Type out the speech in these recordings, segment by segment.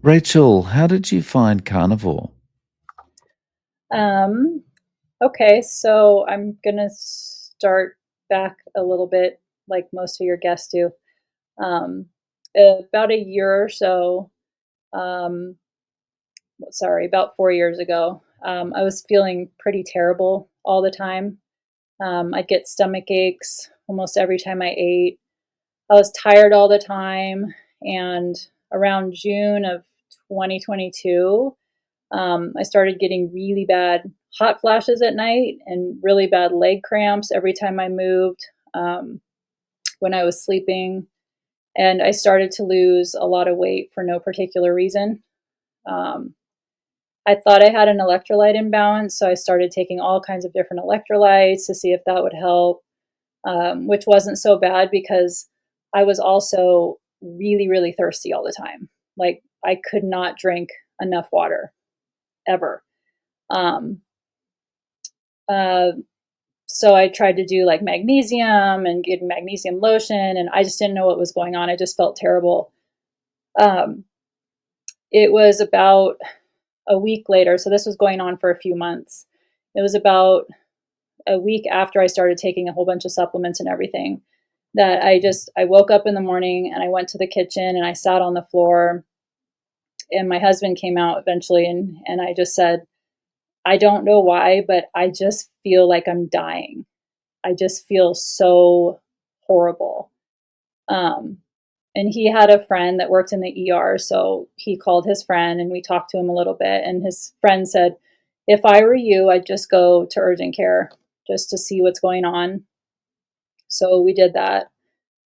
Rachel, how did you find carnivore? Um, okay, so I'm gonna start back a little bit, like most of your guests do. Um, about a year or so, um, sorry, about 4 years ago, I was feeling pretty terrible all the time. I'd get stomach aches almost every time I ate. I was tired all the time, and around June of 2022, I started getting really bad hot flashes at night and really bad leg cramps every time I moved um, when I was sleeping. And I started to lose a lot of weight for no particular reason. Um, I thought I had an electrolyte imbalance, so I started taking all kinds of different electrolytes to see if that would help, which wasn't so bad because I was also really, really thirsty all the time. Like, I could not drink enough water ever. Um, uh, so I tried to do like magnesium and get magnesium lotion, and I just didn't know what was going on. I just felt terrible. Um, it was about a week later, so this was going on for a few months. It was about a week after I started taking a whole bunch of supplements and everything that I woke up in the morning and I went to the kitchen and I sat on the floor, and my husband came out eventually, and I just said, I don't know why, but I just feel like I'm dying. I just feel so horrible. Um, and he had a friend that worked in the ER, so he called his friend and we talked to him a little bit. And his friend said, if I were you, I'd just go to urgent care just to see what's going on. So we did that.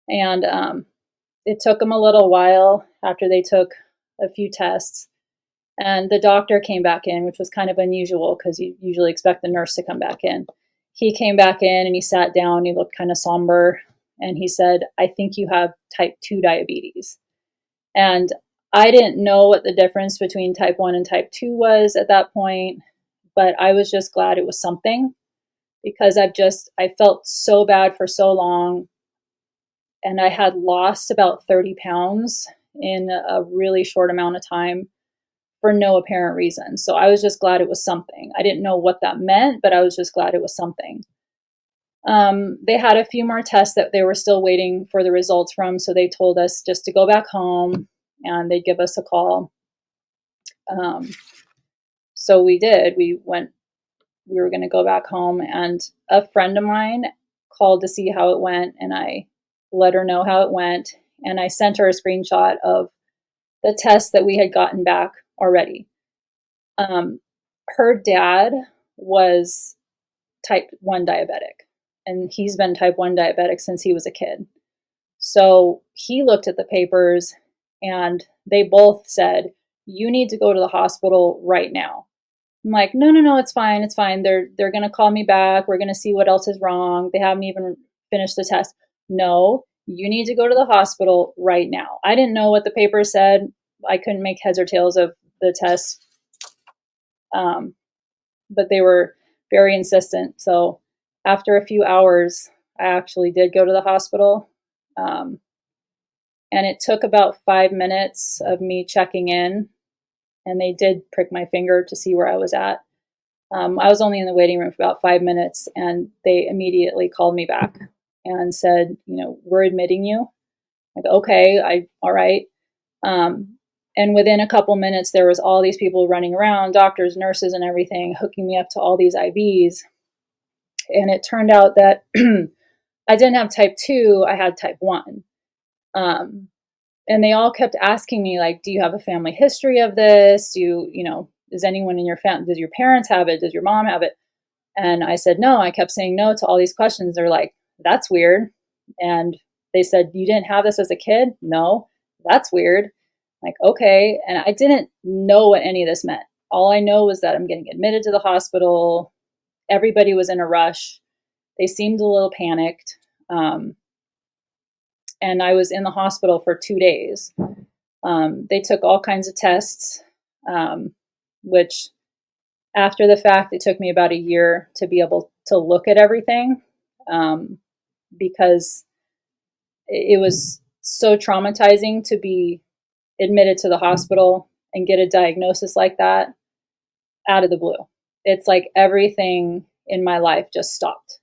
And it took them a little while after they took a few tests. And the doctor came back in, which was kind of unusual because you usually expect the nurse to come back in. He came back in and he sat down. He looked kind of somber and he said, I think you have type 2 diabetes. And I didn't know what the difference between type 1 and type 2 was at that point, but I was just glad it was something because I felt so bad for so long, and I had lost about 30 pounds in a really short amount of time for no apparent reason. So I was just glad it was something. I didn't know what that meant, but I was just glad it was something. They had a few more tests that they were still waiting for the results from, so they told us just to go back home and they'd give us a call. Um, so we did. We were going to go back home, and a friend of mine called to see how it went, and I let her know how it went, and I sent her a screenshot of the test that we had gotten back already. Um, Her dad was type 1 diabetic, and he's been type 1 diabetic since he was a kid. So he looked at the papers and they both said, you need to go to the hospital right now. I'm like, no, no, no, it's fine. It's fine. They're going to call me back. We're going to see what else is wrong. They haven't even finished the test. No, you need to go to the hospital right now. I didn't know what the paper said. I couldn't make heads or tails of the test. Um, but they were very insistent. So after a few hours, I actually did go to the hospital. Um, and it took about 5 minutes of me checking in, and they did prick my finger to see where I was at. I was only in the waiting room for about 5 minutes, and they immediately called me back and said, we're admitting you. Like, okay, all right. Um, and within a couple minutes, there was all these people running around, doctors, nurses, and everything, hooking me up to all these IVs. And it turned out that I didn't have type 2, I had type 1. Um, and they all kept asking me, like, do you have a family history of this? Does anyone in your family, does your parents have it? Does your mom have it? And I said, no. I kept saying no to all these questions. They're like, that's weird. And they said, you didn't have this as a kid? No, that's weird. Like, okay. And I didn't know what any of this meant. All I know was that I'm getting admitted to the hospital. Everybody was in a rush. They seemed a little panicked. And I was in the hospital for 2 days. They took all kinds of tests, which after the fact, it took me about a year to be able to look at everything, because it was so traumatizing to be admitted to the hospital and get a diagnosis like that out of the blue. It's like everything in my life just stopped.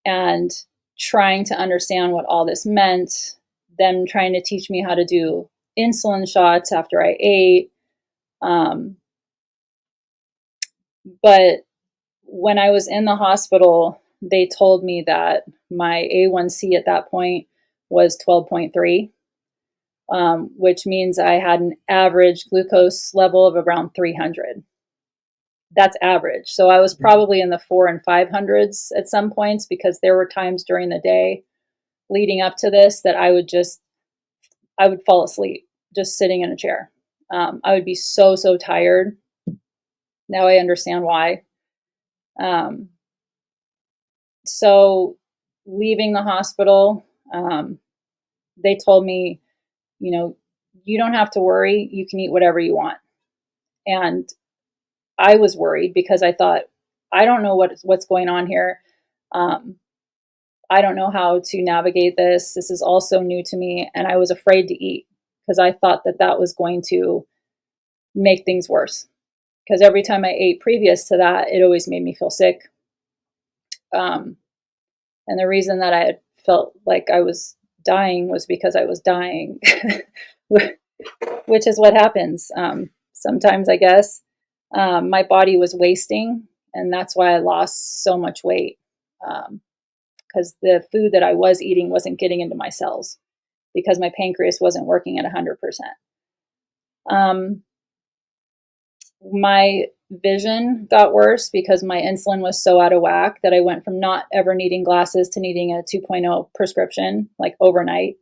And trying to understand what all this meant, them trying to teach me how to do insulin shots after I ate. But when I was in the hospital, they told me that my A1C at that point was 12.3, which means I had an average glucose level of around 300. That's average. So I was probably in the 4 and 500s at some points, because there were times during the day leading up to this that I would fall asleep just sitting in a chair. I would be so tired. Now I understand why. Um, so leaving the hospital, they told me, you don't have to worry. You can eat whatever you want. And I was worried because I thought, I don't know what's going on here. Um, I don't know how to navigate this. This is all so new to me. And I was afraid to eat because I thought that was going to make things worse. Because every time I ate previous to that, it always made me feel sick. And the reason that I had felt like I was dying was because I was dying, which is what happens sometimes, I guess. My body was wasting, and that's why I lost so much weight, because the food that I was eating wasn't getting into my cells because my pancreas wasn't working at 100%. My vision got worse because my insulin was so out of whack that I went from not ever needing glasses to needing a 2.0 prescription like overnight.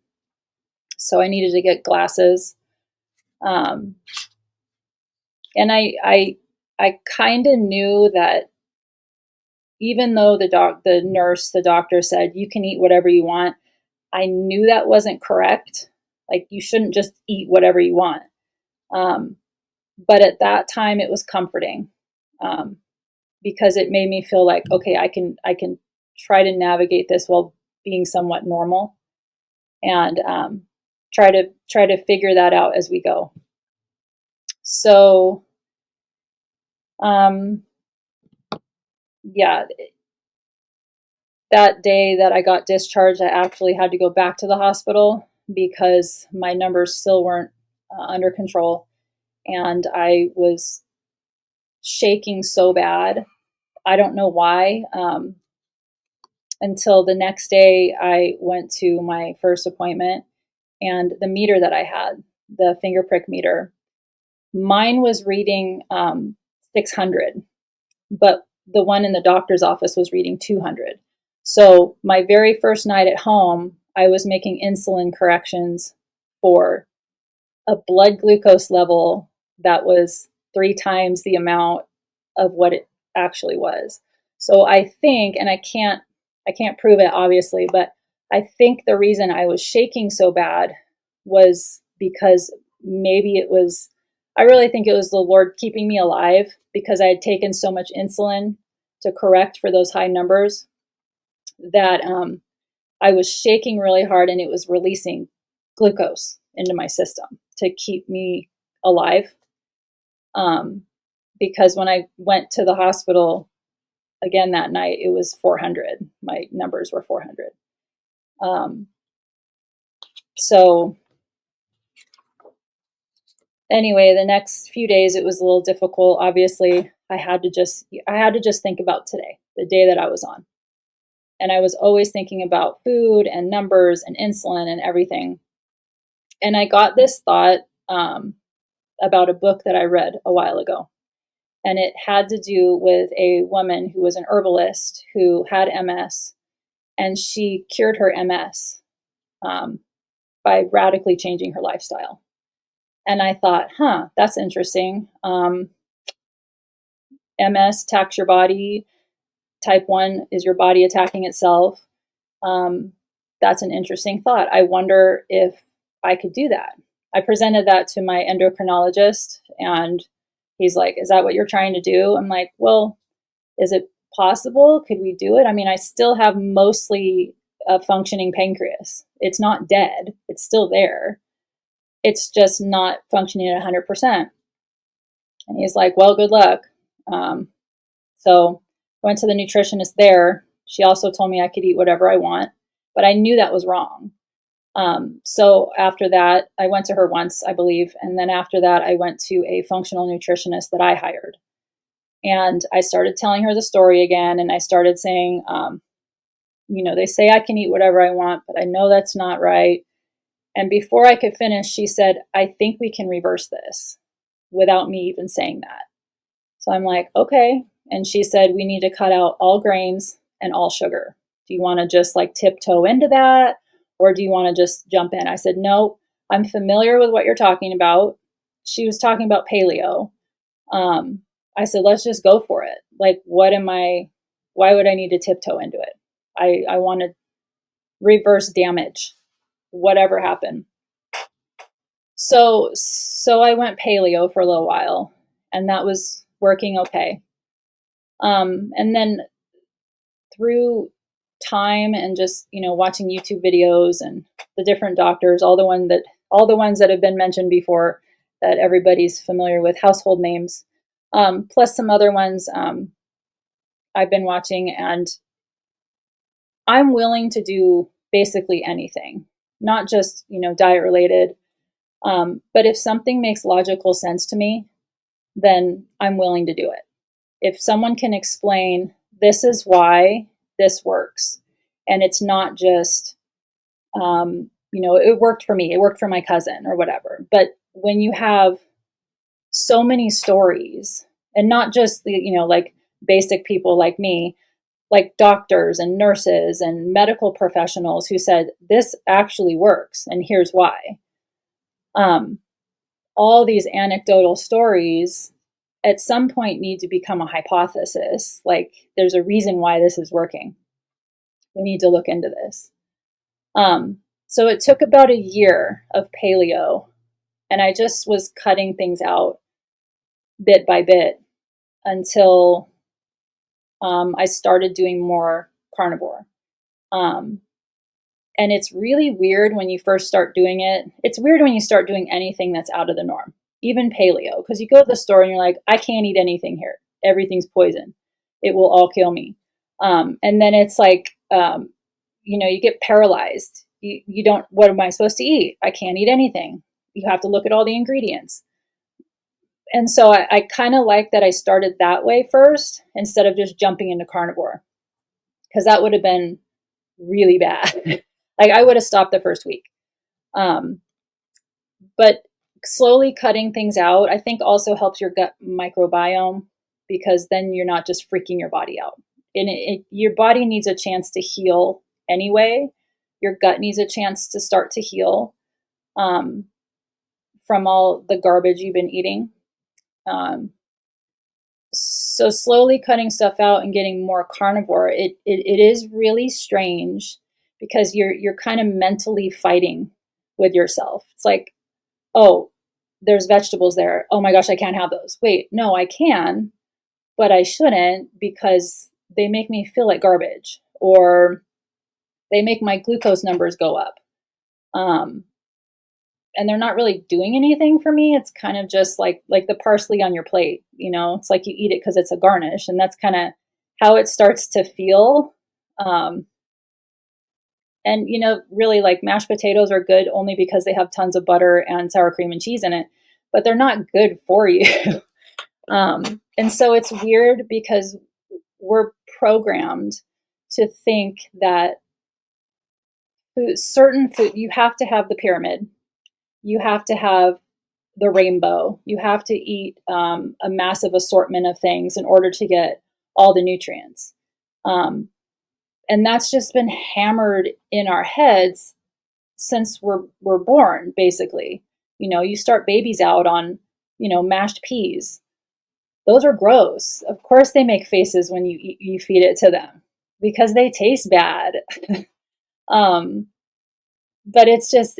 So I needed to get glasses. And I kind of knew that even though the doctor said you can eat whatever you want, I knew that wasn't correct. Like, you shouldn't just eat whatever you want. But at that time, it was comforting, because it made me feel like, okay, I can try to navigate this while being somewhat normal, and try to figure that out as we go. So, yeah, that day that I got discharged, I actually had to go back to the hospital because my numbers still weren't under control, and I was shaking so bad. I don't know why. Until the next day, I went to my first appointment, and the meter that I had, the finger prick meter, mine was reading 600, but the one in the doctor's office was reading 200. So my very first night at home, I was making insulin corrections for a blood glucose level that was 3 times the amount of what it actually was. So I think, and I can't prove it obviously, but I think the reason I was shaking so bad was because maybe I really think it was the Lord keeping me alive, because I had taken so much insulin to correct for those high numbers that I was shaking really hard, and it was releasing glucose into my system to keep me alive. Because when I went to the hospital again that night, it was 400. My numbers were 400. So anyway, the next few days it was a little difficult. Obviously, I had to just think about today, the day that I was on. And I was always thinking about food and numbers and insulin and everything. And I got this thought about a book that I read a while ago. And it had to do with a woman who was an herbalist who had MS, and she cured her MS by radically changing her lifestyle. And I thought, that's interesting. MS attacks your body. Type 1 is your body attacking itself. That's an interesting thought. I wonder if I could do that. I presented that to my endocrinologist, and he's like, is that what you're trying to do? I'm like, well, is it possible? Could we do it? I mean, I still have mostly a functioning pancreas. It's not dead. It's still there. it's just not functioning at 100%. And he's like, well, good luck. So went to the nutritionist there. She also told me I could eat whatever I want, but I knew that was wrong. So after that, I went to her once, I believe. And then after that, I went to a functional nutritionist that I hired. And I started telling her the story again. And I started saying, they say I can eat whatever I want, but I know that's not right. And before I could finish, she said, I think we can reverse this, without me even saying that. So I'm like, okay. And she said, we need to cut out all grains and all sugar. Do you want to just like tiptoe into that? Or do you want to just jump in? I said, no, I'm familiar with what you're talking about. She was talking about paleo. I said, let's just go for it. Like, why would I need to tiptoe into it? I want to reverse damage, whatever happened. So I went paleo for a little while, and that was working okay. And then through time and just watching YouTube videos and the different doctors, all the ones that have been mentioned before, that everybody's familiar with, household names, plus some other ones I've been watching, and I'm willing to do basically anything, not just diet related. But if something makes logical sense to me, then I'm willing to do it. If someone can explain this is why this works, and it's not just, it worked for me, it worked for my cousin or whatever. But when you have so many stories, and not just like basic people like me, like doctors and nurses and medical professionals who said this actually works and here's why. Um, all these anecdotal stories at some point need to become a hypothesis. Like, there's a reason why this is working. We need to look into this. So it took about a year of paleo, and I just was cutting things out bit by bit until I started doing more carnivore. Um, and it's really weird when you first start doing it. It's weird when you start doing anything that's out of the norm, even paleo, because you go to the store and you're like, I can't eat anything here. Everything's poison. It will all kill me. And then it's like, you get paralyzed. You don't, what am I supposed to eat? I can't eat anything. You have to look at all the ingredients. And so I kind of like that I started that way first instead of just jumping into carnivore, because that would have been really bad. Like, I would have stopped the first week. Um, but slowly cutting things out, I think, also helps your gut microbiome, because then you're not just freaking your body out. And your body needs a chance to heal anyway. Your gut needs a chance to start to heal um, from all the garbage you've been eating. So slowly cutting stuff out and getting more carnivore, it is really strange, because you're kind of mentally fighting with yourself. It's like, oh, there's vegetables there. Oh my gosh, I can't have those. Wait, no, I can, but I shouldn't, because they make me feel like garbage, or they make my glucose numbers go up. And they're not really doing anything for me. It's kind of just like the parsley on your plate. It's like you eat it because it's a garnish, and that's kind of how it starts to feel. Um, and really, like, mashed potatoes are good only because they have tons of butter and sour cream and cheese in it, but they're not good for you. And so it's weird, because we're programmed to think that certain food, you have to have the pyramid, you have to have the rainbow, you have to eat a massive assortment of things in order to get all the nutrients. And that's just been hammered in our heads since we're born, basically. You start babies out on mashed peas. Those are gross. Of course they make faces when you feed it to them, because they taste bad. um, but it's just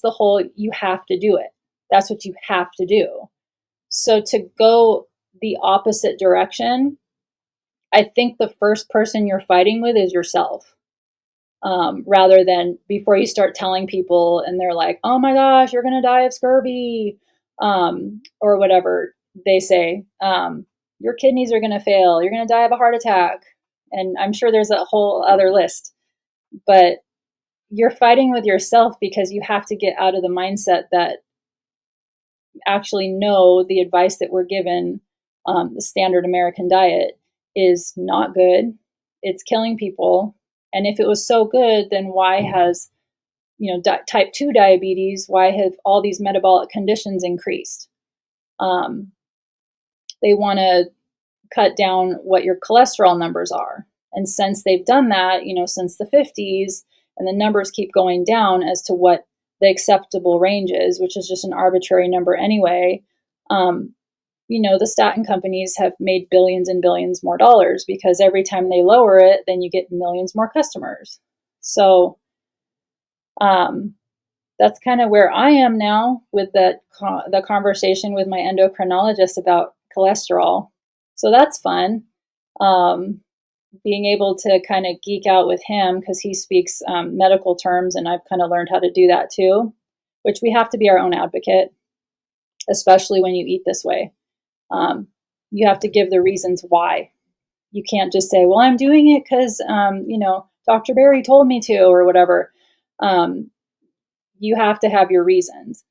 the whole, you have to do it. That's what you have to do. So to go the opposite direction, I think the first person you're fighting with is yourself. rather than before you start telling people and they're like, oh my gosh, you're going to die of scurvy, or whatever they say. Your kidneys are going to fail. You're going to die of a heart attack. And I'm sure there's a whole other list. But you're fighting with yourself because you have to get out of the mindset that actually know the advice that we're given, the standard American diet is not good. It's killing people. And if it was so good, then why has, type 2 diabetes, why have all these metabolic conditions increased? They want to cut down what your cholesterol numbers are. And since they've done that, since the 50s, and the numbers keep going down as to what the acceptable range is, which is just an arbitrary number anyway, the statin companies have made billions and billions more dollars because every time they lower it, then you get millions more customers. So that's kind of where I am now with the conversation with my endocrinologist about cholesterol. So that's fun. Being able to kind of geek out with him because he speaks medical terms, and I've kind of learned how to do that too, which we have to be our own advocate, especially when you eat this way. You have to give the reasons why. You can't just say, well, I'm doing it because, Dr. Barry told me to, or whatever. You have to have your reasons.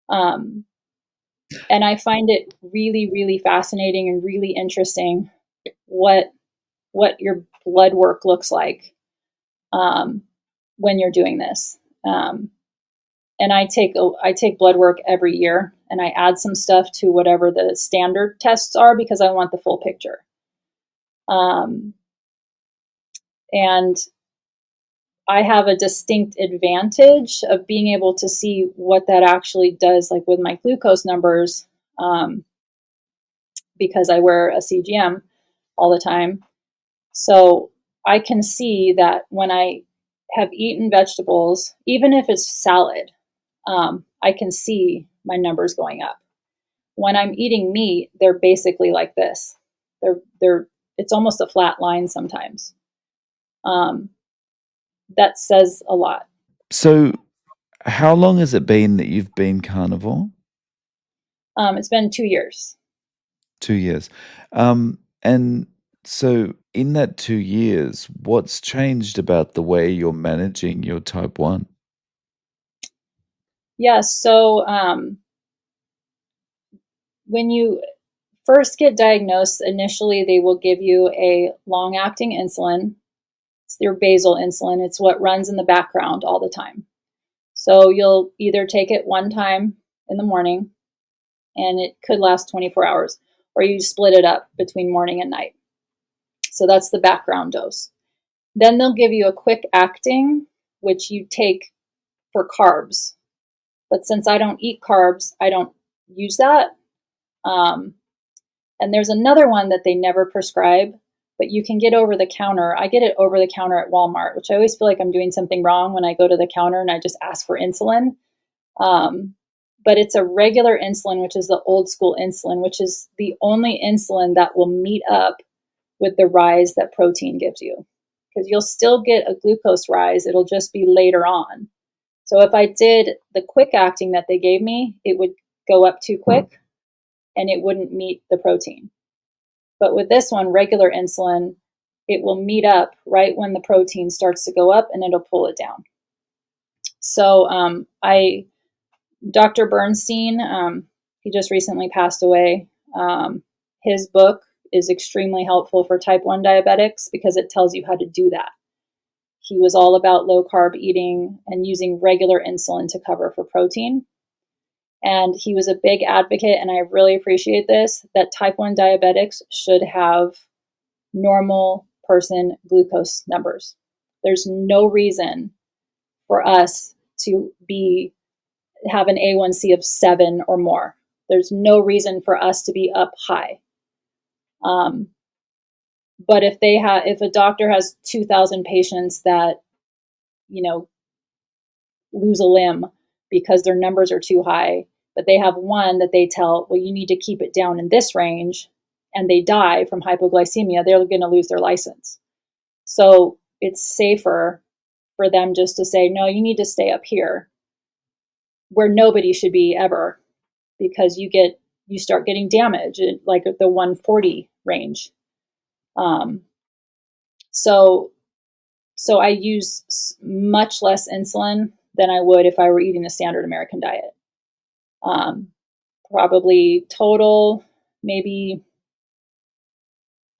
And I find it really, really fascinating and really interesting what your blood work looks like when you're doing this. And I take blood work every year, and I add some stuff to whatever the standard tests are because I want the full picture. And I have a distinct advantage of being able to see what that actually does, like with my glucose numbers, because I wear a CGM all the time. So I can see that when I have eaten vegetables, even if it's salad, I can see my numbers going up. When I'm eating meat, they're basically like this. It's almost a flat line sometimes. That says a lot. So, how long has it been that you've been carnivore? It's been 2 years. 2 years. And so, in that 2 years, what's changed about the way you're managing your type 1? Yeah, so when you first get diagnosed, initially they will give you a long-acting insulin. It's your basal insulin. It's what runs in the background all the time. So you'll either take it one time in the morning, and it could last 24 hours, or you split it up between morning and night. So that's the background dose. Then they'll give you a quick acting, which you take for carbs. But since I don't eat carbs, I don't use that. And there's another one that they never prescribe, but you can get over the counter. I get it over the counter at Walmart, which I always feel like I'm doing something wrong when I go to the counter and I just ask for insulin. But it's a regular insulin, which is the old school insulin, which is the only insulin that will meet up with the rise that protein gives you. Because you'll still get a glucose rise, it'll just be later on. So if I did the quick acting that they gave me, it would go up too quick and it wouldn't meet the protein. But with this one, regular insulin, it will meet up right when the protein starts to go up and it'll pull it down. So Dr. Bernstein, he just recently passed away. His book is extremely helpful for type 1 diabetics because it tells you how to do that. He was all about low carb eating and using regular insulin to cover for protein. And he was a big advocate, and I really appreciate this, that type 1 diabetics should have normal person glucose numbers. There's no reason for us to have an A1C of 7 or more. There's no reason for us to be up high. But if a doctor has 2,000 patients that, lose a limb because their numbers are too high, but they have one that they tell, well, you need to keep it down in this range, and they die from hypoglycemia, they're going to lose their license. So it's safer for them just to say, no, you need to stay up here where nobody should be ever, because you start getting damage at like the 140 range. Um, so so I use much less insulin than I would if I were eating a standard American diet. Um, Probably total, maybe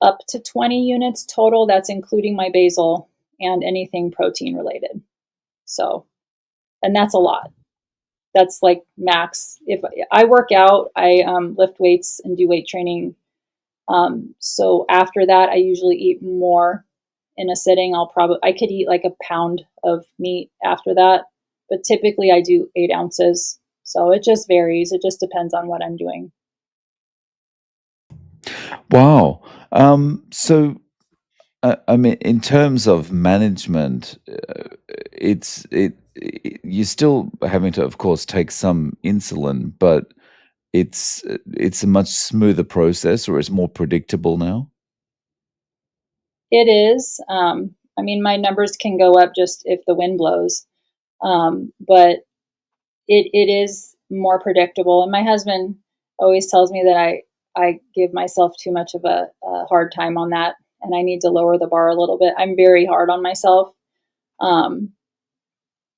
up to 20 units total. That's including my basal and anything protein related. So, and that's a lot. That's like max. If I work out, I lift weights and do weight training. So after that, I usually eat more in a sitting. I could eat like a pound of meat after that, but typically I do 8 ounces. So it just varies. It just depends on what I'm doing. Wow. So, I mean, in terms of management, you're still having to, of course, take some insulin, but it's a much smoother process, or it's more predictable now? It is. I mean, my numbers can go up just if the wind blows, but it is more predictable. And my husband always tells me that I give myself too much of a hard time on that, and I need to lower the bar a little bit. I'm very hard on myself, um,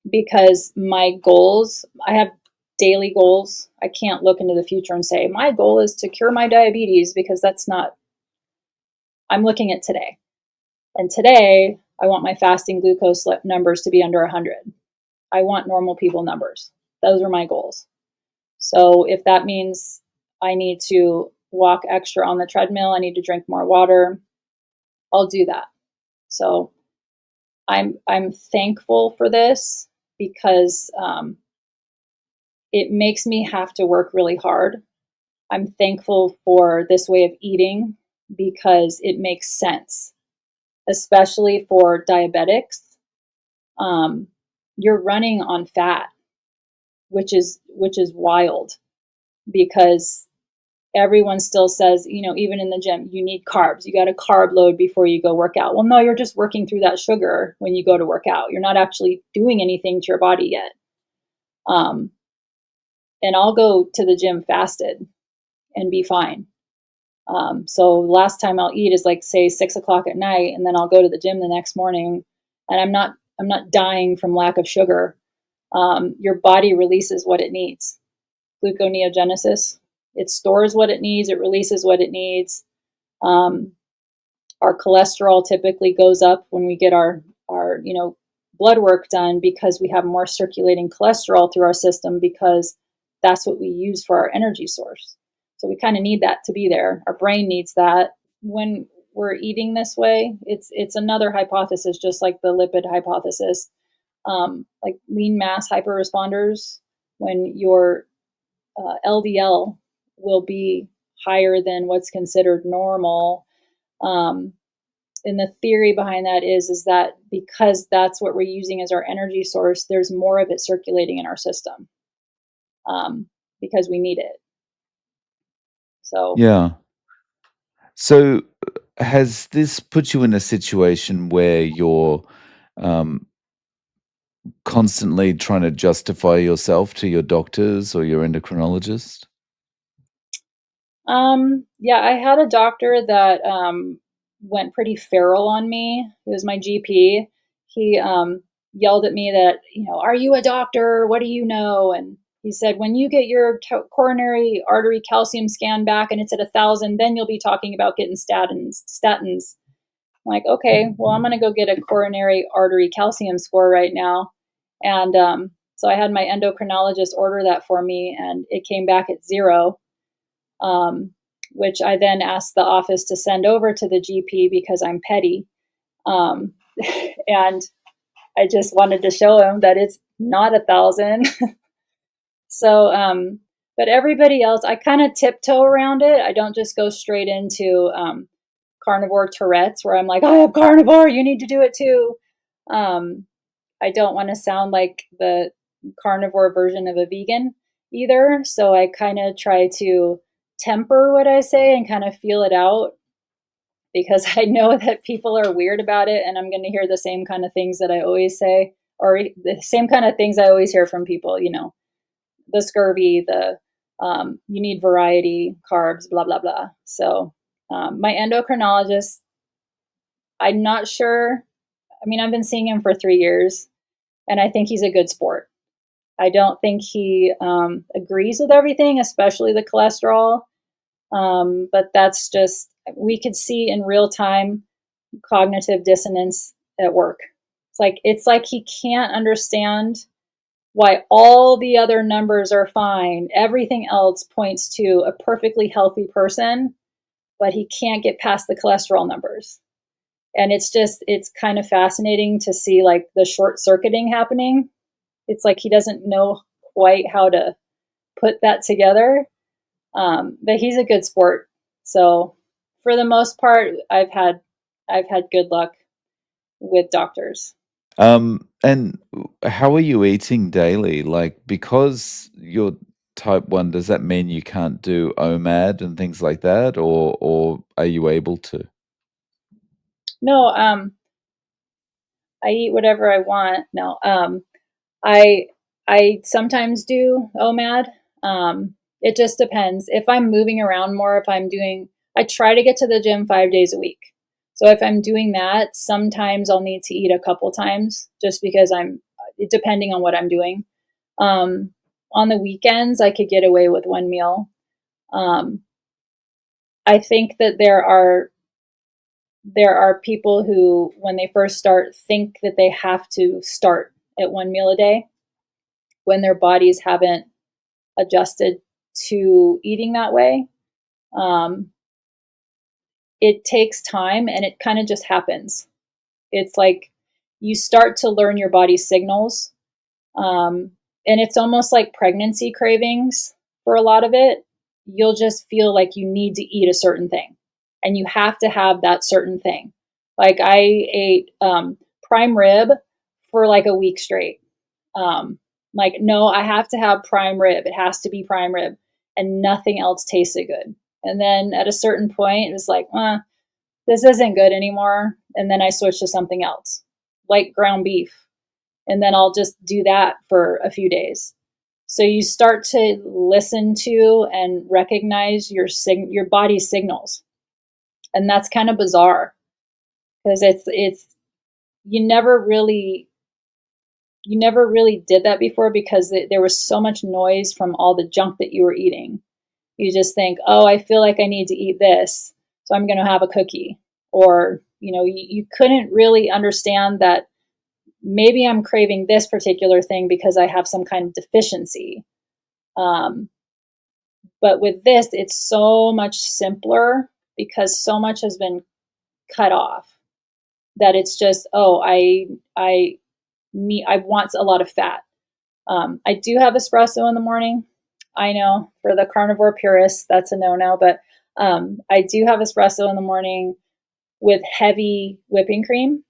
because my goals, I have daily goals. I can't look into the future and say my goal is to cure my diabetes, because that's not. I'm looking at today, and today I want my fasting glucose numbers to be under 100. I want normal people numbers. Those are my goals. So if that means I need to walk extra on the treadmill, I need to drink more water, I'll do that. So I'm thankful for this, because it makes me have to work really hard. I'm thankful for this way of eating because it makes sense, especially for diabetics. Um, you're running on fat, which is wild, because everyone still says, even in the gym, you need carbs. You got to carb load before you go work out. Well, no, you're just working through that sugar when you go to work out. You're not actually doing anything to your body yet. Um, and I'll go to the gym fasted and be fine. So last time I'll eat is like say 6 o'clock at night, and then I'll go to the gym the next morning, and I'm not dying from lack of sugar. Your body releases what it needs. Gluconeogenesis. It stores what it needs. It releases what it needs. Um, our cholesterol typically goes up when we get our blood work done, because we have more circulating cholesterol through our system, because that's what we use for our energy source. So we kind of need that to be there. Our brain needs that when we're eating this way. It's another hypothesis, just like the lipid hypothesis. Like lean mass hyperresponders, when your LDL will be higher than what's considered normal. Um, and the theory behind that is that because that's what we're using as our energy source, there's more of it circulating in our system, um, because we need it. So Yeah. So, has this put you in a situation where you're, um, constantly trying to justify yourself to your doctors or your endocrinologist? yeah, I had a doctor that went pretty feral on me. He was my GP. He yelled at me that, are you a doctor? What do you know? And he said, when you get your coronary artery calcium scan back and it's at 1,000, then you'll be talking about getting statins. I'm like, okay, well, I'm going to go get a coronary artery calcium score right now. And so I had my endocrinologist order that for me, and it came back at 0, which I then asked the office to send over to the GP because I'm petty. Um, and I just wanted to show him that it's not 1,000. So, but everybody else, I kind of tiptoe around it. I don't just go straight into carnivore Tourette's, where I'm like, I have carnivore, you need to do it too. Um, I don't want to sound like the carnivore version of a vegan either. So I kind of try to temper what I say and kind of feel it out. because I know that people are weird about it, and I'm going to hear the same kind of things that I always say, or the same kind of things I always hear from people, the scurvy, the you need variety, carbs, blah, blah, blah. So my endocrinologist, I'm not sure. I mean, I've been seeing him for 3 years, and I think he's a good sport. I don't think he agrees with everything, especially the cholesterol. But that's just, we could see in real time cognitive dissonance at work. It's like he can't understand why all the other numbers are fine. Everything else points to a perfectly healthy person, but he can't get past the cholesterol numbers. And it's kind of fascinating to see like the short circuiting happening. It's like he doesn't know quite how to put that together. But he's a good sport. So for the most part, I've had good luck with doctors. And how are you eating daily? Like, because you're type 1, does that mean you can't do OMAD and things like that, or are you able to? No, I eat whatever I want. No, I I sometimes do OMAD. It just depends. If I'm moving around more, if I'm doing, I try to get to the gym 5 days a week. So if I'm doing that, sometimes I'll need to eat a couple times just because depending on what I'm doing. Um, on the weekends, I could get away with one meal. Um, I think that there are people who, when they first start, think that they have to start at one meal a day when their bodies haven't adjusted to eating that way. Um, it takes time and it kind of just happens. It's like you start to learn your body's signals. Um, and it's almost like pregnancy cravings for a lot of it. You'll just feel like you need to eat a certain thing and you have to have that certain thing. Like I ate prime rib for like a week straight. Like, no, I have to have prime rib. It has to be prime rib, and nothing else tasted good. And then at a certain point, it was like, this isn't good anymore. And then I switched to something else, like ground beef. And then I'll just do that for a few days. So you start to listen to and recognize your body's signals. And that's kind of bizarre because it's you never really you never really did that before because there was so much noise from all the junk that you were eating. You just think, oh, I feel like I need to eat this, so I'm going to have a cookie. Or, you couldn't really understand that maybe I'm craving this particular thing because I have some kind of deficiency. Um, but with this, it's so much simpler because so much has been cut off that it's just, oh, I want a lot of fat. I do have espresso in the morning. I know for the carnivore purists, that's a no-no, but I do have espresso in the morning with heavy whipping cream.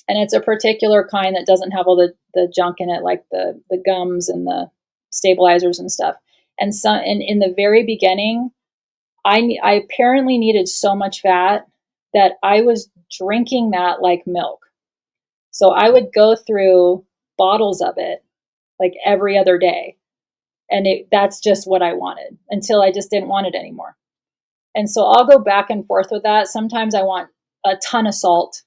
And it's a particular kind that doesn't have all the junk in it, like the gums and the stabilizers and stuff. And in the very beginning, I apparently needed so much fat that I was drinking that like milk. So I would go through bottles of it like every other day. And that's just what I wanted until I just didn't want it anymore. And so I'll go back and forth with that. Sometimes I want a ton of salt,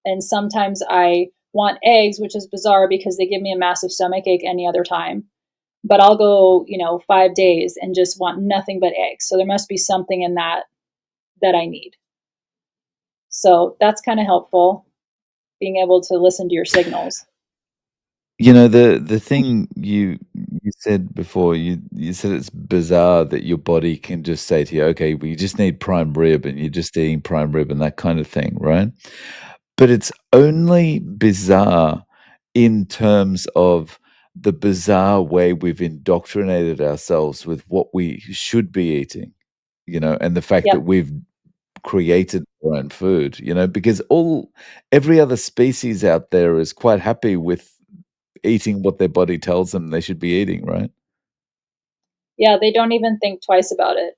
and sometimes I want eggs, which is bizarre because they give me a massive stomach ache any other time. But I'll go, 5 days and just want nothing but eggs. So there must be something in that I need. So that's kind of helpful, being able to listen to your signals. The thing you said before, you said it's bizarre that your body can just say to you, "Okay, well, you just need prime rib, and you're just eating prime rib," and that kind of thing, right? But it's only bizarre in terms of the bizarre way we've indoctrinated ourselves with what we should be eating, and the fact that Yep. we've created our own food, because every other species out there is quite happy with eating what their body tells them they should be eating, right? Yeah, they don't even think twice about it.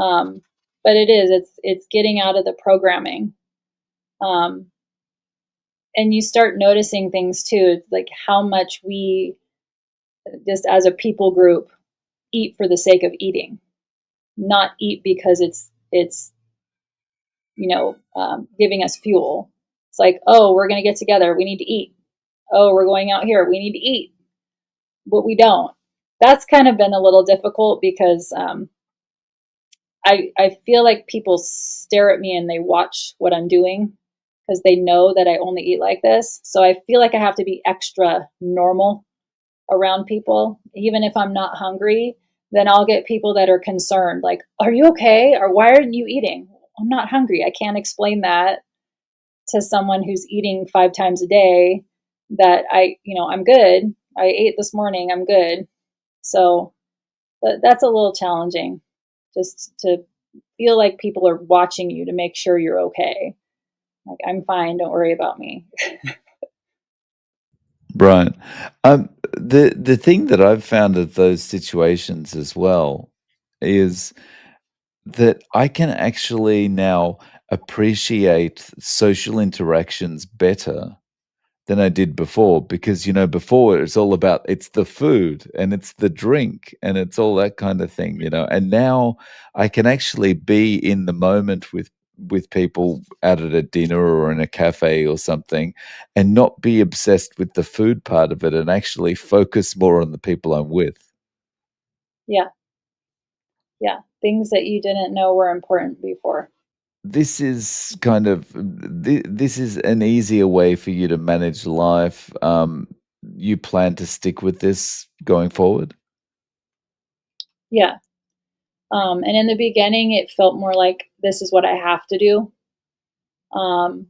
Um, but it's getting out of the programming. Um, and you start noticing things too, like how much we just as a people group eat for the sake of eating, not eat because it's giving us fuel. It's like, oh, we're going to get together, we need to eat. Oh, we're going out here, we need to eat, but we don't. That's kind of been a little difficult because I feel like people stare at me and they watch what I'm doing because they know that I only eat like this. So I feel like I have to be extra normal around people, even if I'm not hungry. Then I'll get people that are concerned, like, "Are you okay? Or why aren't you eating?" I'm not hungry. I can't explain that to someone who's eating 5 times a day. That I'm good. I ate this morning. I'm good. So that's a little challenging, just to feel like people are watching you to make sure you're okay. Like, I'm fine. Don't worry about me. Right. The thing that I've found of those situations as well is that I can actually now appreciate social interactions better than I did before because, before it's all about it's the food and it's the drink and it's all that kind of thing, and now I can actually be in the moment with people out at a dinner or in a cafe or something and not be obsessed with the food part of it and actually focus more on the people I'm with. Yeah, yeah. Things that you didn't know were important before. This is kind of this is an easier way for you to manage life. You plan to stick with this going forward? Yeah. And in the beginning, it felt more like this is what I have to do, um,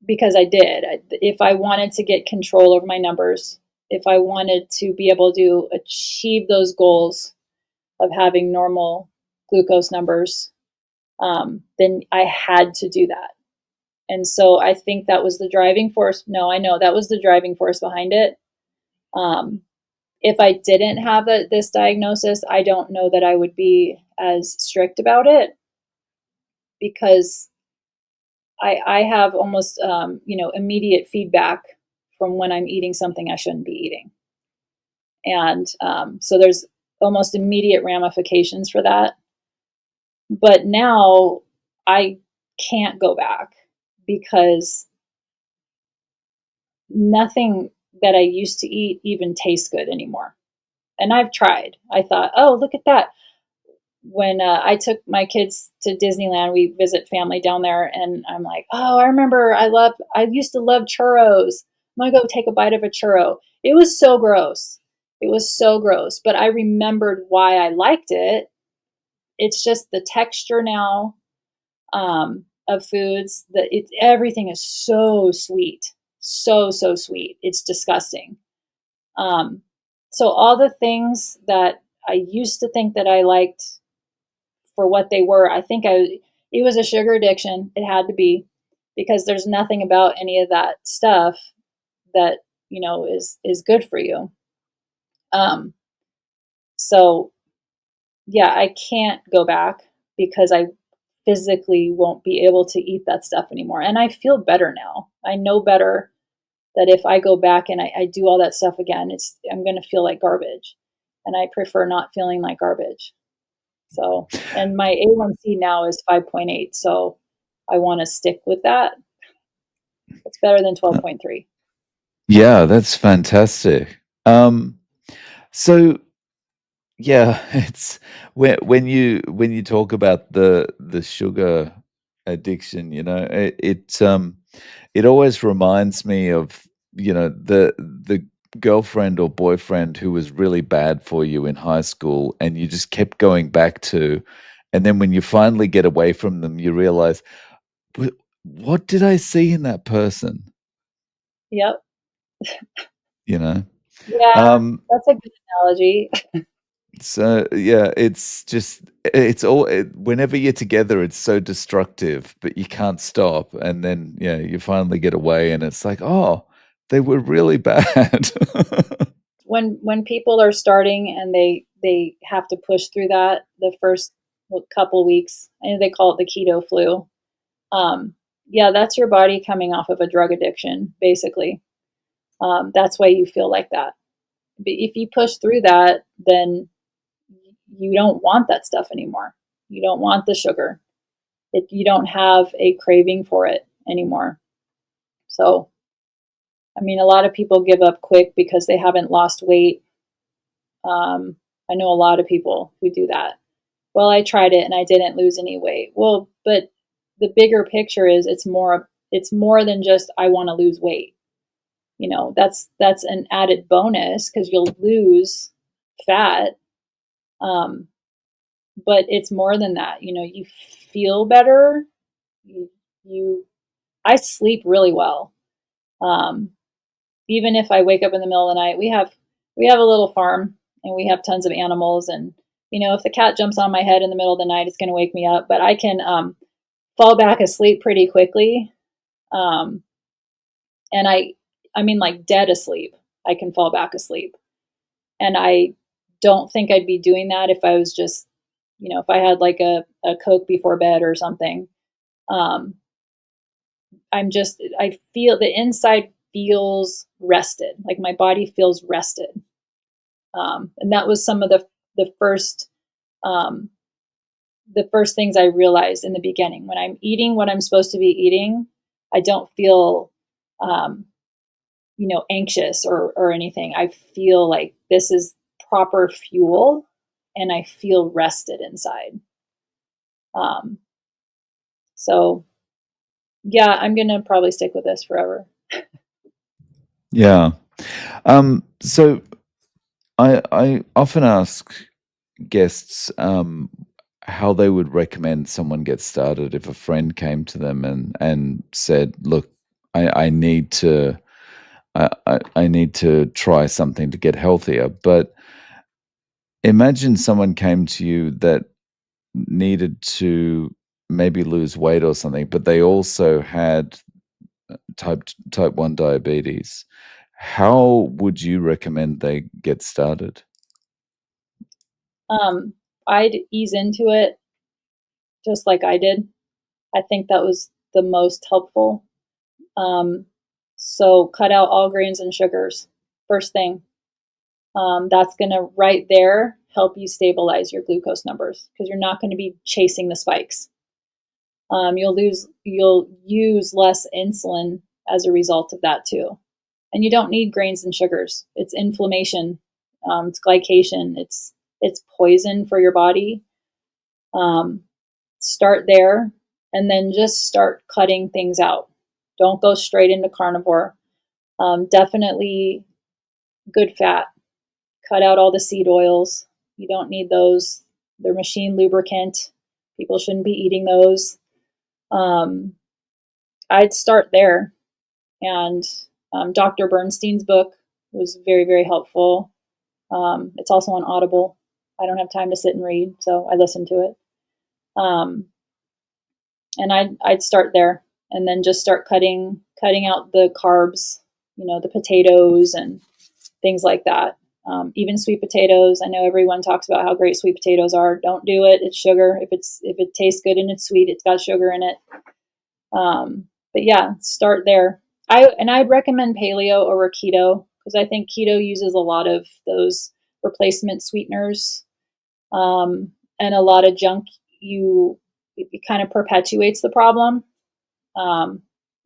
because I did. If I wanted to get control over my numbers, if I wanted to be able to achieve those goals of having normal glucose numbers, then I had to do that. And so I think that was the driving force. No, I know that was the driving force behind it. Um, if I didn't have this diagnosis, I don't know that I would be as strict about it because I have almost immediate feedback from when I'm eating something I shouldn't be eating, and so there's almost immediate ramifications for that. But now I can't go back because nothing that I used to eat even tastes good anymore. And I've tried. I thought, oh, look at that. When I took my kids to Disneyland, we visit family down there, and I'm like, oh, I remember I used to love churros. I'm gonna go take a bite of a churro. It was so gross. It was so gross, but I remembered why I liked it. It's just the texture now, of foods that everything is so sweet, so sweet. It's disgusting. Um, so all the things that I used to think that I liked for what they were. It was a sugar addiction. It had to be because there's nothing about any of that stuff that is good for you. Um, so yeah, I can't go back because I physically won't be able to eat that stuff anymore. And I feel better now. I know better that if I go back and I do all that stuff again, I'm going to feel like garbage, and I prefer not feeling like garbage. So, and my A1C now is 5.8. So I want to stick with that. It's better than Uh, 12.3. yeah, that's fantastic. So yeah, it's when you talk about the sugar addiction, it always reminds me of, the girlfriend or boyfriend who was really bad for you in high school and you just kept going back to, and then when you finally get away from them, you realize, What did I see in that person?" Yep. You know? Yeah, Um, that's a good analogy. so, yeah, it's just it's all whenever you're together, it's so destructive, but you can't stop, and then, yeah, you finally get away, and it's like, "Oh, they were really bad." When people are starting and they have to push through that the first, couple weeks. And they call it the keto flu. Um, yeah, that's your body coming off of a drug addiction, basically. That's why you feel like that. But if you push through that, then you don't want that stuff anymore. You don't want the sugar. You don't have a craving for it anymore. So, I mean, a lot of people give up quick because they haven't lost weight. I know a lot of people who do that. Well, I tried it and I didn't lose any weight. Well, but the bigger picture is it's more than just I want to lose weight. That's an added bonus because you'll lose fat. Um, but it's more than that. You feel better. You, you I sleep really well. Um, Even if I wake up in the middle of the night, we have a little farm and we have tons of animals, and if the cat jumps on my head in the middle of the night, it's going to wake me up. But I can fall back asleep pretty quickly, um, and I mean like dead asleep. I can fall back asleep, and I don't think I'd be doing that if I was just if I had like a Coke before bed or something. Um, I feel the inside feels rested, like my body feels rested. And that was some of the first um, the first things I realized in the beginning. When I'm eating what I'm supposed to be eating, I don't feel um, anxious or anything. I feel like this is proper fuel, and I feel rested inside. Um, so yeah, I'm gonna probably stick with this forever. Yeah. So I often ask guests how they would recommend someone get started if a friend came to them and said, "Look, I need to I need to try something to get healthier." But imagine someone came to you that needed to maybe lose weight or something, but they also had type 1 diabetes. How would you recommend they get started? Um, I'd ease into it just like I did. I think that was the most helpful. Um, so cut out all grains and sugars. First thing, that's going to right there help you stabilize your glucose numbers because you're not going to be chasing the spikes. You'll use less insulin as a result of that too. And you don't need grains and sugars. It's inflammation. It's glycation. It's poison for your body. Um, Start there, and then just start cutting things out. Don't go straight into carnivore. Definitely good fat. Cut out all the seed oils. You don't need those. They're machine lubricant. People shouldn't be eating those. Um, I'd start there. And Dr. Bernstein's book was very, very helpful. It's also on Audible. I don't have time to sit and read, so I listen to it. Um, and I'd start there, and then just start cutting out the carbs, the potatoes and things like that. Even sweet potatoes. I know everyone talks about how great sweet potatoes are. Don't do it. It's sugar. If it tastes good and it's sweet, it's got sugar in it. But yeah, start there. I'd recommend paleo over keto because I think keto uses a lot of those replacement sweeteners, and a lot of junk. It kind of perpetuates the problem. Um,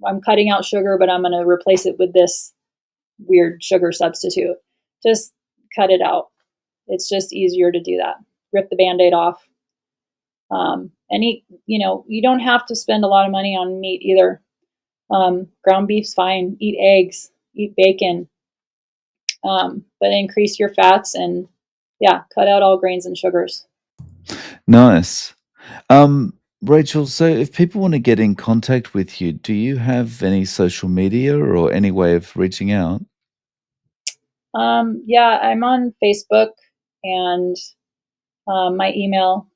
I'm cutting out sugar, but I'm going to replace it with this weird sugar substitute. Just cut it out. It's just easier to do that. Rip the band-aid off. And eat, you don't have to spend a lot of money on meat either. Ground beef's fine. Eat eggs, eat bacon, but increase your fats and yeah, cut out all grains and sugars. Nice. Um, Rachel, so if people want to get in contact with you, do you have any social media or any way of reaching out? Yeah, I'm on Facebook and my email,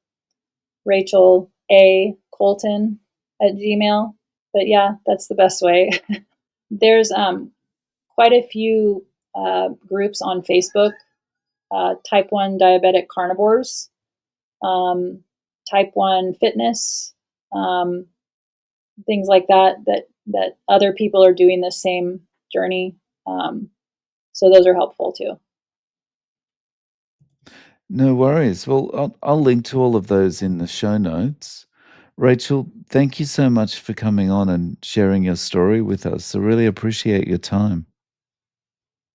Rachel A. Colton at Gmail. But yeah, that's the best way. There's quite a few groups on Facebook, type 1 diabetic carnivores, um, type 1 fitness, um, things like that other people are doing the same journey. Um, so those are helpful too. No worries. Well, I'll link to all of those in the show notes. Rachel, thank you so much for coming on and sharing your story with us. I really appreciate your time.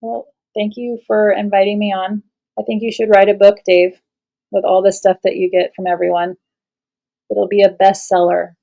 Well, thank you for inviting me on. I think you should write a book, Dave, with all the stuff that you get from everyone. It'll be a bestseller.